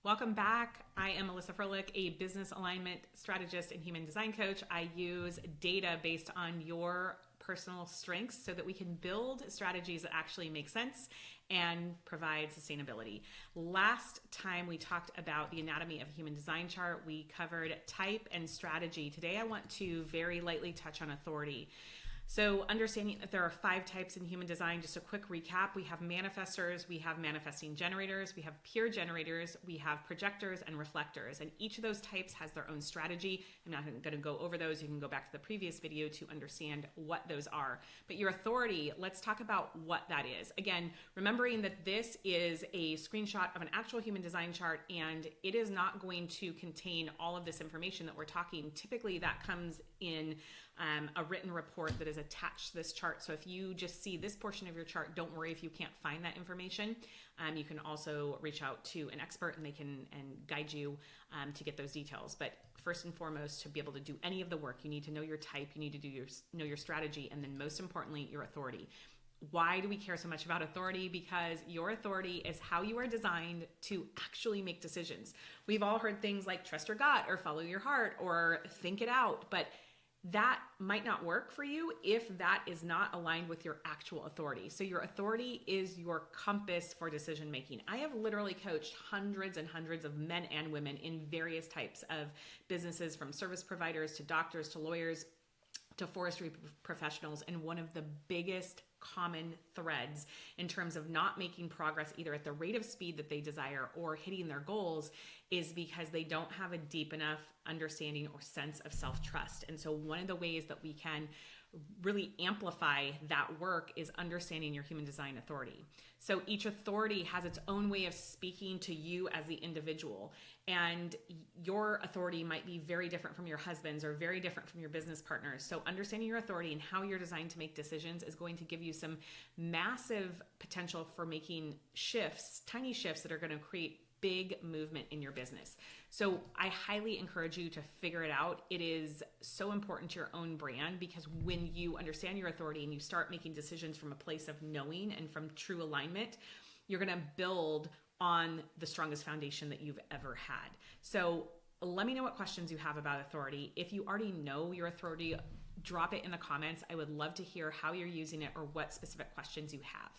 Welcome back. I am Melissa Froelich, a business alignment strategist and human design coach. I use data based on your personal strengths so that we can build strategies that actually make sense and provide sustainability. Last time we talked about the anatomy of a human design chart. We covered type and strategy. Today I want to very lightly touch on authority. So understanding that there are 5 types in human design, just a quick recap. We have manifestors, we have manifesting generators, we have pure generators, we have projectors and reflectors. And each of those types has their own strategy. I'm not going to go over those. You can go back to the previous video to understand what those are. But your authority, let's talk about what that is. Again, remembering that this is a screenshot of an actual human design chart, and it is not going to contain all of this information that we're talking. Typically, that comes in a written report that is attached to this chart. So if you just see this portion of your chart, don't worry if you can't find that information. You can also reach out to an expert and they can guide you to get those details. But first and foremost, to be able to do any of the work, you need to know your type, you need to know your strategy, and then most importantly, your authority. Why do we care so much about authority? Because your authority is how you are designed to actually make decisions. We've all heard things like trust your gut or follow your heart or think it out, but that might not work for you if that is not aligned with your actual authority. So your authority is your compass for decision making. I have literally coached hundreds and hundreds of men and women in various types of businesses, from service providers to doctors to lawyers to forestry professionals. And one of the biggest common threads in terms of not making progress either at the rate of speed that they desire or hitting their goals is because they don't have a deep enough understanding or sense of self-trust. And so one of the ways that we can really amplify that work is understanding your human design authority. So each authority has its own way of speaking to you as the individual, and your authority might be very different from your husband's or very different from your business partner's. So understanding your authority and how you're designed to make decisions is going to give you some massive potential for making shifts, tiny shifts that are going to create big movement in your business. So I highly encourage you to figure it out. It is so important to your own brand, because when you understand your authority and you start making decisions from a place of knowing and from true alignment, you're going to build on the strongest foundation that you've ever had. So let me know what questions you have about authority. If you already know your authority, drop it in the comments. I would love to hear how you're using it or what specific questions you have.